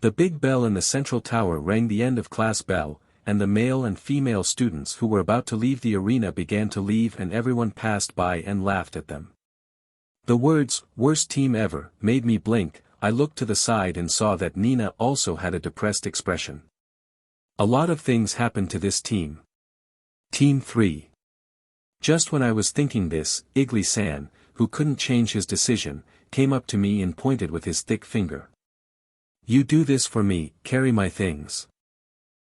The big bell in the central tower rang the end of class bell, and the male and female students who were about to leave the arena began to leave and everyone passed by and laughed at them. The words, "worst team ever," made me blink. I looked to the side and saw that Nina also had a depressed expression. A lot of things happened to this team. Team 3. Just when I was thinking this, Igli-san, who couldn't change his decision, came up to me and pointed with his thick finger. "You do this for me, carry my things."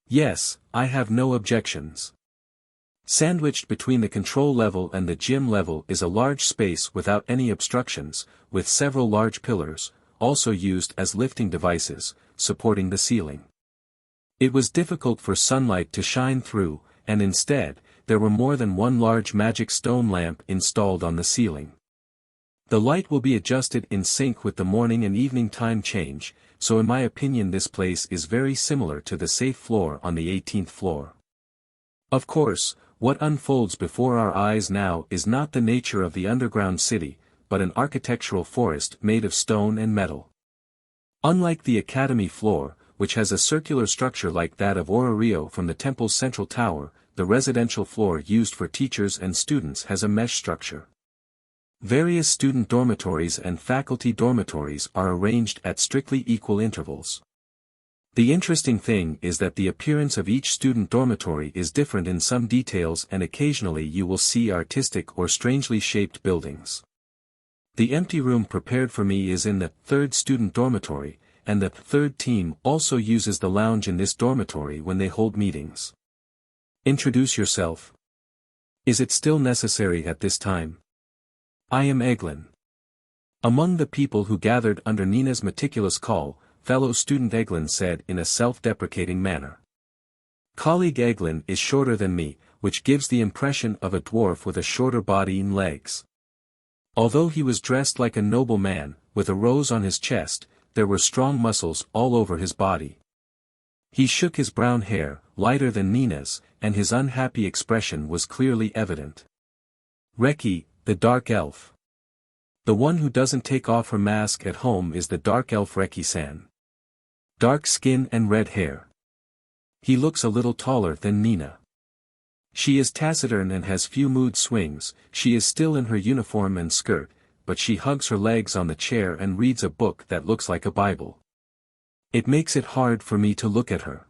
"Yes, I have no objections." Sandwiched between the control level and the gym level is a large space without any obstructions, with several large pillars, also used as lifting devices, supporting the ceiling. It was difficult for sunlight to shine through, and instead, there were more than one large magic stone lamp installed on the ceiling. The light will be adjusted in sync with the morning and evening time change, so in my opinion this place is very similar to the safe floor on the 18th floor. Of course, what unfolds before our eyes now is not the nature of the underground city, but an architectural forest made of stone and metal. Unlike the academy floor, which has a circular structure like that of Orario from the temple's central tower, the residential floor used for teachers and students has a mesh structure. Various student dormitories and faculty dormitories are arranged at strictly equal intervals. The interesting thing is that the appearance of each student dormitory is different in some details and occasionally you will see artistic or strangely shaped buildings. The empty room prepared for me is in the 3rd student dormitory, and the 3rd team also uses the lounge in this dormitory when they hold meetings. Introduce yourself. Is it still necessary at this time? I am Eglin. Among the people who gathered under Nina's meticulous call, fellow student Eglin said in a self-deprecating manner. Colleague Eglin is shorter than me, which gives the impression of a dwarf with a shorter body and legs. Although he was dressed like a noble man, with a rose on his chest, there were strong muscles all over his body. He shook his brown hair, lighter than Nina's, and his unhappy expression was clearly evident. Reki, the dark elf. The one who doesn't take off her mask at home is the dark elf Reki-san. Dark skin and red hair. He looks a little taller than Nina. She is taciturn and has few mood swings. She is still in her uniform and skirt, but she hugs her legs on the chair and reads a book that looks like a Bible. It makes it hard for me to look at her.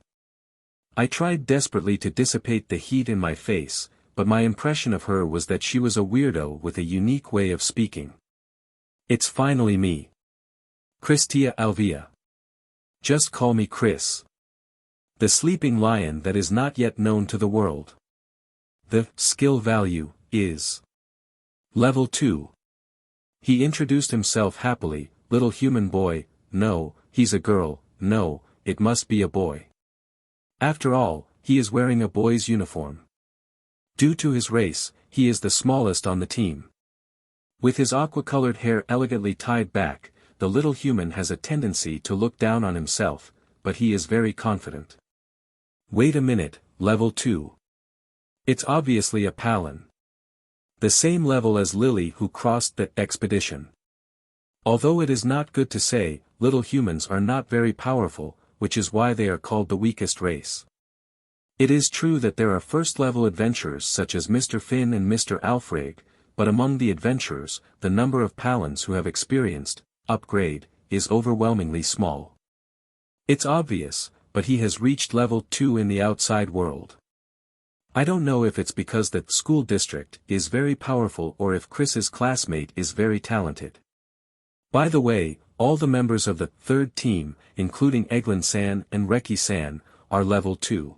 I tried desperately to dissipate the heat in my face, but my impression of her was that she was a weirdo with a unique way of speaking. It's finally me. Christia Alvia. Just call me Chris. The sleeping lion that is not yet known to the world. The skill value is level 2. He introduced himself happily, little human boy. No, he's a girl. No, it must be a boy. After all, he is wearing a boy's uniform. Due to his race, he is the smallest on the team. With his aqua-colored hair elegantly tied back, the little human has a tendency to look down on himself, but he is very confident. Wait a minute, level 2. It's obviously a Palin. The same level as Lily who crossed the expedition. Although it is not good to say, little humans are not very powerful, which is why they are called the weakest race. It is true that there are first-level adventurers such as Mr. Finn and Mr. Alfred, but among the adventurers, the number of Palins who have experienced upgrade is overwhelmingly small. It's obvious, but he has reached level 2 in the outside world. I don't know if it's because the school district is very powerful or if Chris's classmate is very talented. By the way, all the members of the 3rd team, including Eglin-san and Reki-san, are level 2.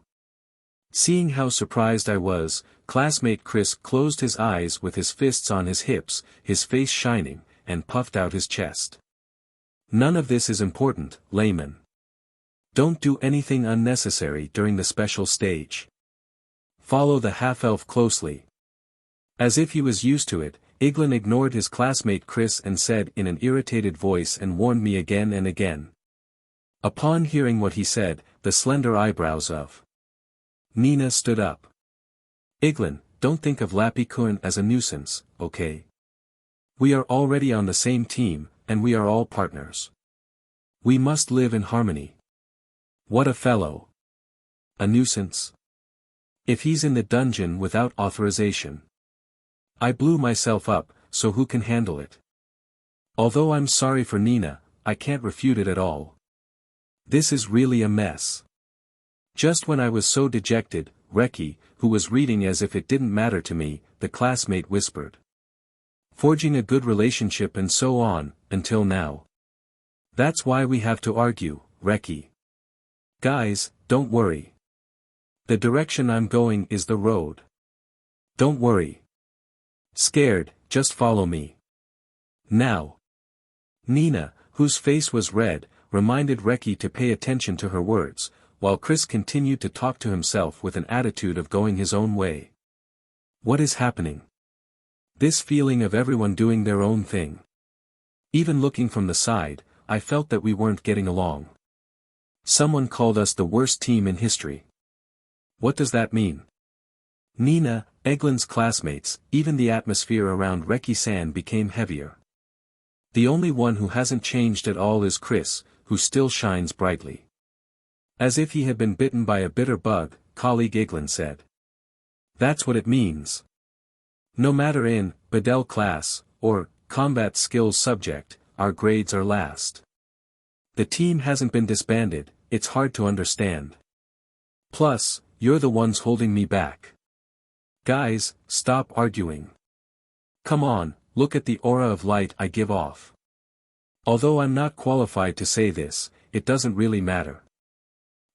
Seeing how surprised I was, classmate Chris closed his eyes with his fists on his hips, his face shining, and puffed out his chest. None of this is important, layman. Don't do anything unnecessary during the special stage. Follow the half-elf closely. As if he was used to it, Eglin ignored his classmate Chris and said in an irritated voice and warned me again and again. Upon hearing what he said, the slender eyebrows of Nina stood up. Eglin, don't think of Lappy-kun as a nuisance, okay? We are already on the same team, and we are all partners. We must live in harmony. What a fellow. A nuisance. If he's in the dungeon without authorization. I blew myself up, so who can handle it? Although I'm sorry for Nina, I can't refute it at all. This is really a mess. Just when I was so dejected, Reki, who was reading as if it didn't matter to me, the classmate whispered. Forging a good relationship and so on, until now. That's why we have to argue, Reki. Guys, don't worry. The direction I'm going is the road. Don't worry. Scared, just follow me. Now. Nina, whose face was red, reminded Reki to pay attention to her words, while Chris continued to talk to himself with an attitude of going his own way. What is happening? This feeling of everyone doing their own thing. Even looking from the side, I felt that we weren't getting along. Someone called us the worst team in history. What does that mean? Nina, Eglin's classmates, even the atmosphere around Reki-san became heavier. The only one who hasn't changed at all is Chris, who still shines brightly. As if he had been bitten by a bitter bug, colleague Eglin said. That's what it means. No matter in, Bedell class, or, combat skills subject, our grades are last. The team hasn't been disbanded, it's hard to understand. Plus, you're the ones holding me back. Guys, stop arguing. Come on, look at the aura of light I give off. Although I'm not qualified to say this, it doesn't really matter.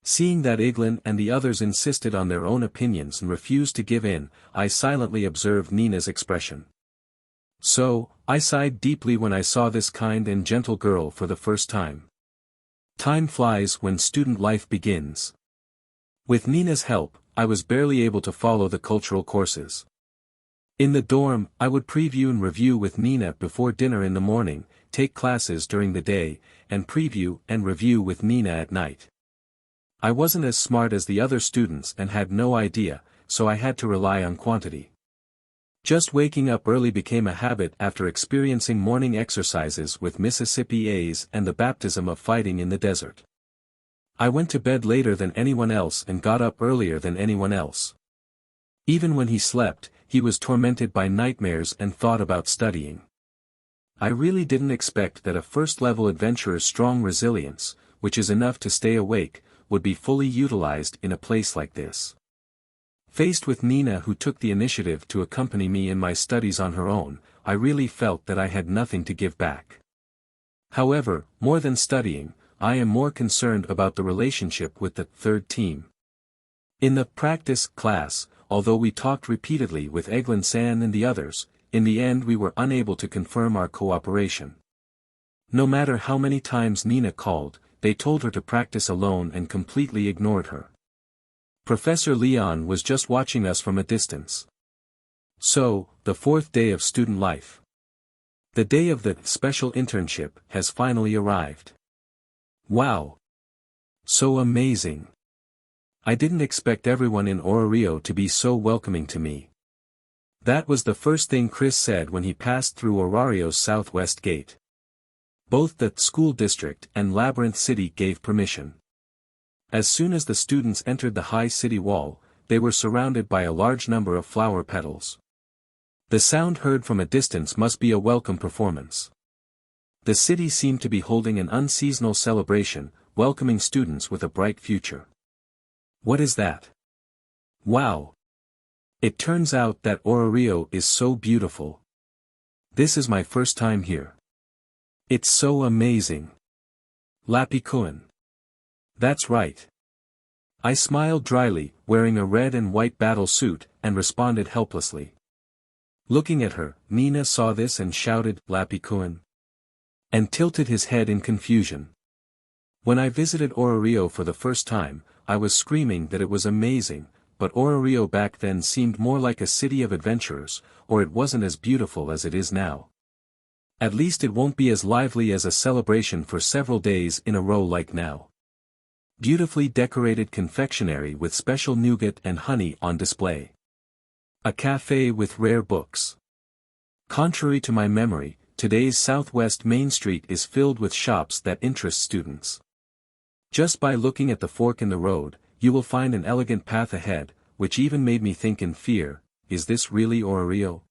Seeing that Eglin and the others insisted on their own opinions and refused to give in, I silently observed Nina's expression. So, I sighed deeply when I saw this kind and gentle girl for the first time. Time flies when student life begins. With Nina's help, I was barely able to follow the cultural courses. In the dorm, I would preview and review with Nina before dinner in the morning, take classes during the day, and preview and review with Nina at night. I wasn't as smart as the other students and had no idea, so I had to rely on quantity. Just waking up early became a habit after experiencing morning exercises with Mississippi Aiz and the baptism of fighting in the desert. I went to bed later than anyone else and got up earlier than anyone else. Even when he slept, he was tormented by nightmares and thought about studying. I really didn't expect that a first-level adventurer's strong resilience, which is enough to stay awake, would be fully utilized in a place like this. Faced with Nina who took the initiative to accompany me in my studies on her own, I really felt that I had nothing to give back. However, more than studying, I am more concerned about the relationship with the third team. In the practice class, although we talked repeatedly with Eglin-san and the others, in the end we were unable to confirm our cooperation. No matter how many times Nina called, they told her to practice alone and completely ignored her. Professor Leon was just watching us from a distance. So, the fourth day of student life. The day of the special internship has finally arrived. Wow! So amazing! I didn't expect everyone in Orario to be so welcoming to me. That was the first thing Chris said when he passed through Orario's southwest gate. Both the school district and Labyrinth City gave permission. As soon as the students entered the high city wall, they were surrounded by a large number of flower petals. The sound heard from a distance must be a welcome performance. The city seemed to be holding an unseasonal celebration, welcoming students with a bright future. What is that? Wow! It turns out that Orario is so beautiful. This is my first time here. It's so amazing. Lapikuin. That's right. I smiled dryly, wearing a red and white battle suit, and responded helplessly. Looking at her, Nina saw this and shouted, Lapikuin, and tilted his head in confusion. When I visited Orario for the first time, I was screaming that it was amazing, but Orario back then seemed more like a city of adventurers, or it wasn't as beautiful as it is now. At least it won't be as lively as a celebration for several days in a row like now. Beautifully decorated confectionery with special nougat and honey on display. A cafe with rare books. Contrary to my memory, today's Southwest Main Street is filled with shops that interest students. Just by looking at the fork in the road, you will find an elegant path ahead, which even made me think in fear, is this really Orario?